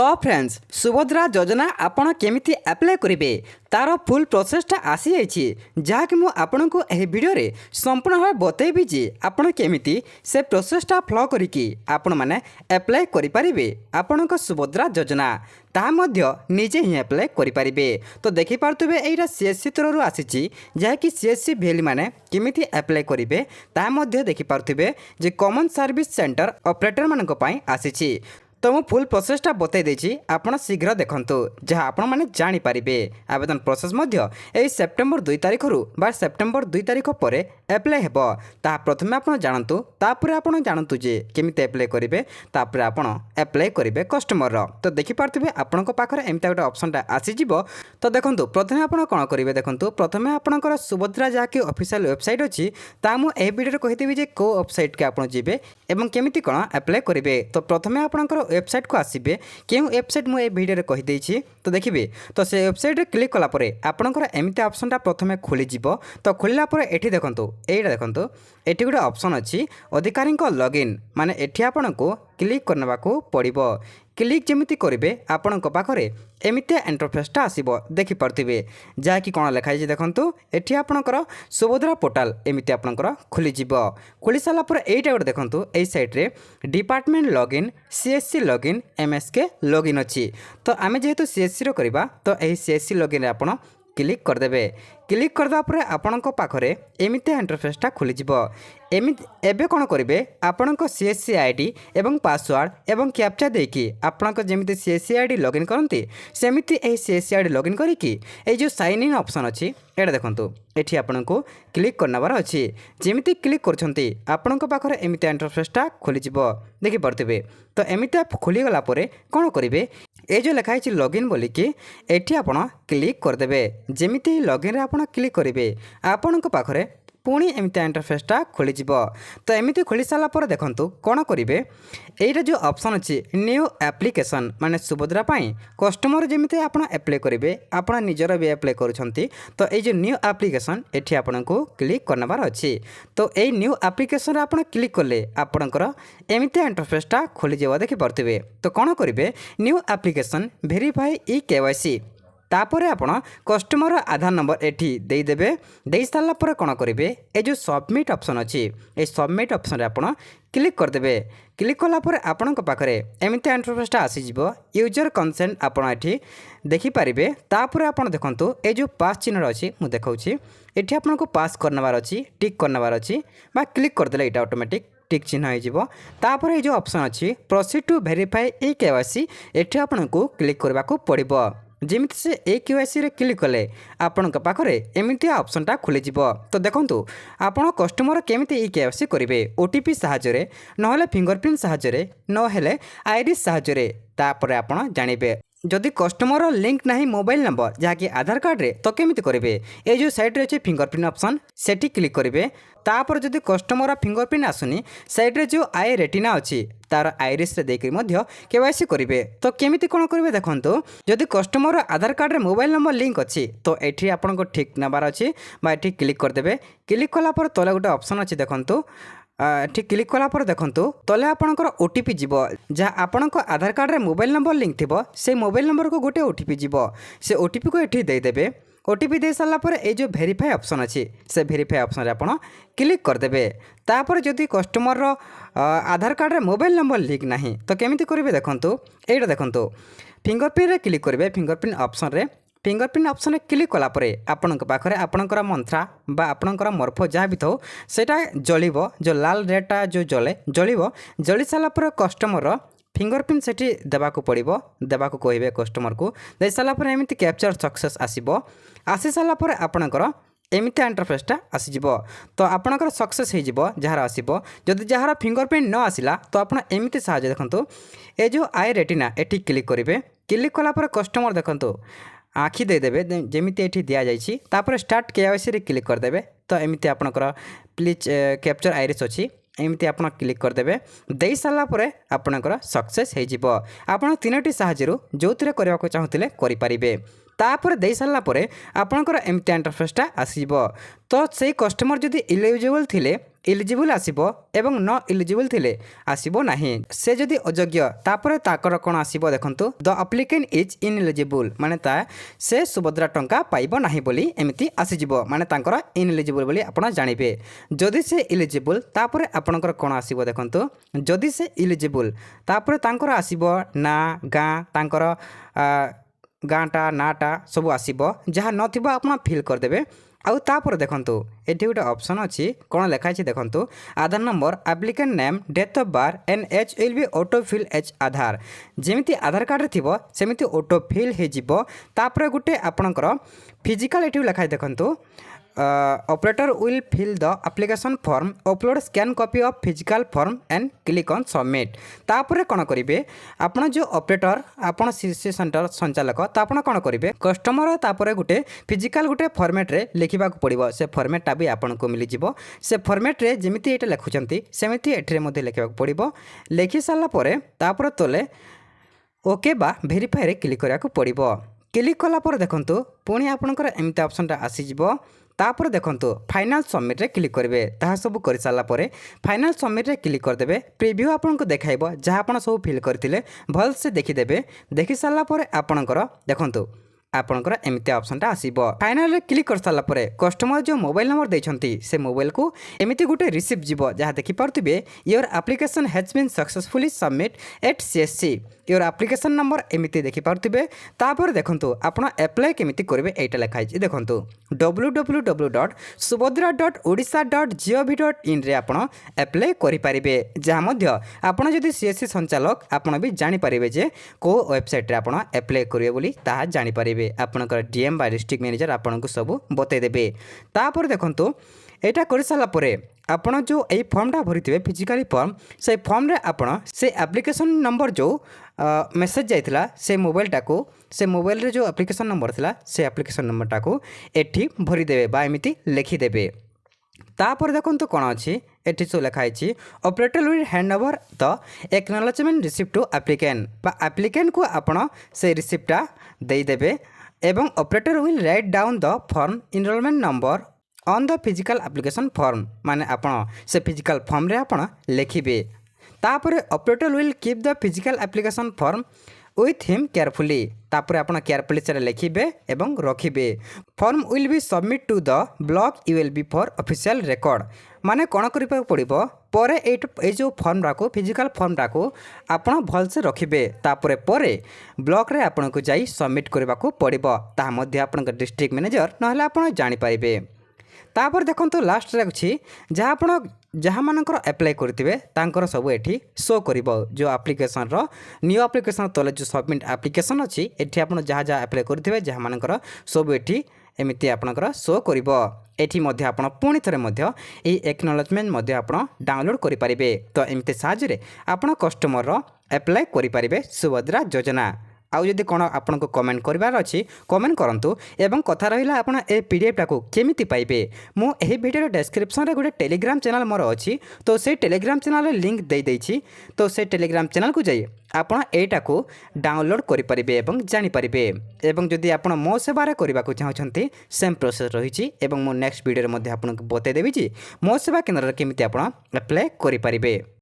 तो फ्रेंड्स सुभद्रा योजना आपण केमिति अप्लाई करेंगे तार फुल प्रोसेसटा आसी जाइए जहाँकि मुझे आपन को यह वीडियो रे संपूर्ण भाव बतेबी जे आपण केमिति से प्रोसेसटा फ्लो करिकी आपण माने अप्लाई करें आपण सुभद्रा योजना ताहा मध्य निजे ही अप्लाई करें। तो देखिपे यहाँ सीएससी तरह आसी जहाँकि सीएससी भेली मैंने केमिति अप्लाई करेंगे ताहा देखिपे जे कॉमन सर्विस सेंटर ऑपरेटर मानक पई आसी। तो मु फुल प्रोसेसटा बतई देछि आपण शीघ्र देखंतु जहाँ आपण माने जानि पारिबे। आवेदन प्रोसेस मध्य एई सेप्टेम्बर 2 तारिख रु बा सेप्टेम्बर 2 तारिख परे अप्लाई हेबो ता प्रथमे आपण जानतु तापर आपण जानतु जे केमिति अप्लाई करिवे तापर आपण अप्लाई करिवे कस्टमर रो। तो देखि पारथिबे आपण को पाखरे एमिता गोटे ऑप्शनटा आसी जिवो। तो देखंतु प्रथमे आपण कोन करिवे देखंतु प्रथमे आपणकर सुभद्रा जाकी ऑफिशियल वेबसाइट अछि ता मु ए वीडियो रे कहिदेबी जे को वेबसाइट के आपण जिवे एवं केमिति कोन अप्लाई करिवे। तो प्रथमे आपणकर वेबसाइट को आसबे क्यों वेबसाइट मुझे भिडियो कहीदेछि तो देखिए। तो से वेबसाइट रे क्लिक कलापर आपंकर एमती ऑप्शनटा प्रथमे खोलीज। तो खोलला एठी देखंतु एटा देखंतु एठी गोटे ऑप्शन अच्छी अधिकारी लॉगिन माने एठी आपन को क्लिक करने को पड़ो। क्लिक जमिति करेंगे आपण पाखे एमती इंटरफेसटा आसो देखिपे जहाँकि कौन लिखाई देखूँ एटी आपणकर सुभद्रा पोर्टाल एमती आपणकर खोलीज। खोली सारापर यहीटा गोटे देखूँ यही सैट्रे department login CSC login MSK login अच्छी। तो आम जेहेतु सीएससी रो करबा तो यही सीएससी लॉगिन आपन क्लिक करदेवे। क्लिक करदा परे आपणक पाखरे एमितिया इंटरफेसटा खोलीज। एबे कौन करेंगे आपण सीएससी आईडी एवं पासवर्ड एवं कैप्चा देकी आपणक जमिति सीएससी आईडी लॉगिन करती सेमिति एही सीएससी आईडी लॉगिन करिकी ए जो साइन इन ऑप्शन अच्छी एटा देखंतु एठी आपनको क्लिक करनबार अच्छी। जेमिति क्लिक करछंती आपणक पाखरे एमितिया इंटरफेसटा खोलीज देखि परथिबे। तो एमितिया खोली गला परे कौन करेंगे ए जो लिखाई है लॉगिन बोलिकी एठी आपण क्लिक करदेवे। जेमिति लॉगिन रे आपण क्लिक करेंगे आपण पाखरे पुणी एमती इंटरफेसटा खोलीज। तो एमती खोली सारापर देखूँ कौन करेंगे यहाँ जो ऑप्शन अच्छी न्यू एप्लिकेशन माने सुभद्रा पाई कस्टमर जमी आप अप्लाई करेंगे आप निजर भी अप्लाई करुँच। तो ये जो न्यू एप्लिकेशन एठी आपन को क्लिक करनबार अच्छी। तो यही न्यू एप्लिकेशन आप क्लिक कले आपणकर एमती इंटरफेसटा खोलीज देखिपे। तो कौन करेंगे new application verify e KYC तापर आपण कस्टमर आधार नंबर एठी देदेवे। दे सारा पर कौन करेंगे ये जो सबमिट ऑप्शन अच्छी ये सबमिट ऑप्शन रे आपण क्लिक करदेवे। क्लिक कलापर आपण पाखरे एमती इंटरफेसटा आसीज। यूजर कंसेंट आपण एठी देखिपारे। तापर आपण देखंतु ए जो पास चिन्ह अच्छी मुझे देखा एठी आपण को पास करनबार अच्छी टिक करनबार अच्छी बा क्लिक करदेले एटा ऑटोमेटिक टिक चिन्ह हो। तापर ये जो ऑप्शन अच्छी proceed to verify e KYC एठी आपण को क्लिक करबा को पड़िबो। जमिति से ए केवाईसी रे क्लिक कले आपण पाखरे एमती ऑप्शनटा खोलीज। तो देखंतु आपण कस्टमर केमिति ई केवाईसी करेंगे ओटीपी साहाय्य नहले फिंगरप्रिंट साहाय्य नहले आईरिस साहाय्य तापर आपण जानिबे। जदि कस्टमर लिंक नहीं मोबाइल नंबर जहाँकि आधार कार्ड रे तो केमिति करेंगे ये जो साइड रे फिंगरप्रिंट ऑप्शन सेठी क्लिक करेंगे। तापर जदि कस्टमर फिंगरप्रिंट आसुनी साइड रे जो आई रेटिना अच्छी तार आईरिस रे देकर मध्य केवाईसी करेंगे। तो केमिति कोन करेंगे देखंतु जदि कस्टमर आधार कार्ड रे मोबाइल नंबर लिंक अच्छी तो एठी आपन को ठीक नबार अच्छी बा एठी क्लिक करदेवे। क्लिक कला पर तले गोटे ऑप्शन अच्छी देखंतु ठीक क्लिक कलापर देखंतु तले आपणकर ओटीपी जीव जहाँ आपणक आधार कार्ड रे मोबाइल नंबर लिंक थिबो से मोबाइल नंबर को गोटे ओटीपी जीव से ओटीपी को एठी देदेवे। ओटीपी दे सारा पर ये जो वेरीफाई ऑप्शन अच्छी से वेरीफाई ऑप्शन रे आपण क्लिक करदेवे। तापर जदि कस्टमर आधार कार्ड रे मोबाइल नंबर लिंक नहीं तो केमिति करेंगे देखंतु एटा देखंतु फिंगरप्रिंट रे क्लिक करेंगे। फिंगरप्रिंट ऑप्शन रे फिंगरप्रिंट ऑप्शन क्लिक कलापर आपण पाखे आपणकर मंत्रा बा आपणकर मर्फ जहाँ भी थाउ सेटा जलिबो जो लाल रेडटा जो जले जलिबो जली सारापर कस्टमर फिंगरप्रिंट सेठी देवाको पड़िबो देवाको कहिबे कस्टमर को दे सारा पर एमिति कैप्चर सक्सेस आसीबो। आसी सारा पर आपणकर एमितिया इंटरफेसटा आसीज। तो आपणकर सक्सेस हो जार आसो जदि जार फिंगरप्रिंट न आसला तो आप एमती साहाय्य देखंतु ए जो आई रेटिना एठी क्लिक करेंगे। क्लिक कलापर कस्टमर देखंतु आखि देदेवे जमिति एठी दिया जाइछि तापर स्टार्ट केवाईसी रे क्लिक करदेवे। तो एमिति आपणकर प्लीज कैप्चर आईरिस अच्छी एमती आप क्लिक करदेवे। दे सारा पर आपणकर सक्सेस हो आपन तीनोटी साहाय्य जो करने को चाहूले करें। तापर दे सारा पर आपणकर एमती इंटरफेसटा आसीबो। तो से कस्टमर जदि इलिजिबल थिले इलिजिबल आसीबो एवं न इलिजिबल थिले आसीबो नाही से जदि अयोग्य तापर ताकर कोन आसीबो देखंतु द एप्लिकेंट इज इनएलिजिबल माने ता से सुभद्रा टंका पाइबो नाही बोली एमिति आसीजिबो माने तांकर इनएलिजिबल बोली आपण जानिबे जदि से इलिजिबल तापर आपणकर कोन आसीबो देखंतु जदि से इलिजिबल तापर तांकर आसीबो ना गां तांकर गाँटा नाटा सब आसीबो जहाँ नथिबो आपण फिल कर देबे आउ तापर देखंतु एठी गोटे ऑप्शन अछि कोन लेखा अछि देखंतु Aadhaar number applicant name date of birth and age will be auto fill as Aadhaar जेमिति आधार कार्ड रे थिबो सेमिति ऑटो फिल हे जिवो तापर गोटे आपणकर फिजिकल एठी लेखा देखंतु operator will fill the application form upload scan copy of physical form and click on submit तापर कोन करिवे आपण जो ऑपरेटर आपण सीसी सेंटर संचालक तापण कोन करिवे कस्टमर तापर गुटे फिजिकल गुटे फॉर्मेट रे लिखिबा को पड़िबो से फॉर्मेट टा भी आपण को मिली जिवो से फॉर्मेट रे जेमिति एटा लिखुचंती सेमिति एठरे मध्ये लिखिबा को पड़िबो लिखि साला परे तापर तले ओके बा वेरीफाई रे क्लिक करिया को पड़िबो क्लिक कला पर देखंतु पुणी आपणकर एमिति ऑप्शन टा आसी जिवो तापर देखंतु फाइनल सबमिट रे क्लिक करेंगे ताहा सब कर सारा पर फाइनल सबमिट रे क्लिक करदे प्रिव्यू आपको देखाइबो जहाँ आप सब फिल करथिले भल से देखिदेबे देखि सारा पर आपणकर देखंतु आपणकर एमिति ऑप्शनटा आसीबो फाइनल रे क्लिक कर सारा पर कस्टमर जो मोबाइल नंबर देछंती से मोबाइल को एमिति गुटे रिसीव जीवो जहाँ देखि पारथिबे your application has been successfully submit at CSC your application number एमिति देखि पारथिबे तापर देखंतु आपण अप्लाई केमिति करबे एटा लिखाइ छै देखंतु www.subhadra.odisha.gov.in रे आपण अप्लाई करि परिबे जहाँ मध्य आपण जदि सीएससी संचालक आपण भी जानि परिबे जे को वेबसाइट रे आपण अप्लाई करिवे बोली ताहा जानि परिबे आपणकर डीएम बा डिस्ट्रिक्ट मैनेजर आपनको सब बतै देबे तापर देखंतु एटा कर सारा परे आपण जो ए फॉर्मटा भरिथिबे फिजिकली फॉर्म से फॉर्म रे आपण से एप्लिकेशन नंबर जो मेसेज जाइथिला से मोबाइलटा को से मोबाइल रे जो एप्लिकेशन नंबर थिला से एप्लिकेशन नंबरटा को एठी भरि देबे बा एमिति लिखि देबे तापर देखंतु कोन अछि एठी सो लिखा अछि operator will hand over the acknowledgement receipt to applicant बा एप्लिकेंट को आपण से रिसिप्टटा देई देबे एवं operator will write down the form enrolment number on the physical application form माने आपण से फिजिकल फॉर्म रे आपण लिखिबे तापर operator will keep the physical application form with him carefully तापर आपण केयरफुली से लिखिबे एवं रखिबे form will be submit to the block ULB for official record माने कोन करिबा पड़िबो परे ए जो फॉर्म राको फिजिकल फॉर्म राको आपण भल से रखिबे तापर परे ब्लॉक रे आपण को जाई सबमिट करबा को पड़िबो ता मध्ये आपण डिस्ट्रिक्ट मैनेजर नहले आपण जानि पाइबे तापर देखंतु लास्ट रे अछि जहाँ आपण जहाँ मानकर अप्लाई करथिबे तांकर सब एठी शो करिवो जो एप्लिकेशन रो न्यू एप्लिकेशन तले जो सबमिट एप्लिकेशन अछि एठी आपण जहाँ जहाँ अप्लाई करथिबे जहाँ मानकर सब एठी एमिति आपणकर शो करिवो एठी मध्ये आपण पुणी थरे मध्ये ए एक्नॉलेजमेंट मध्ये आपण डाउनलोड करि परिबे तो एमिति साहाय्य रे आपण कस्टमर रो अप्लाई करि परिबे सुभद्रा योजना आउ जदि कोन आपनको कमेंट करिवार अछि कमेंट करंतु एवं कथा रहिला आपण ए पीडीएफ टाको केमिति पाइबे मु एही वीडियो डिस्क्रिप्शन रे गोटे टेलीग्राम चैनल मोर अछि तो से टेलीग्राम चैनल रे लिंक देई दैछि तो से टेलीग्राम चैनल को जाई आपण एटाको डाउनलोड करि परिबे एवं जानि परिबे एवं जदि आपण मो सेवा रे करबा को चाहछंती सेम प्रोसेस रहिछि एवं मो नेक्स्ट वीडियो रे मध्ये आपनको बतै देबि जे मो सेवा केंद्र रे केमिति आपण अप्लाई करि परिबे।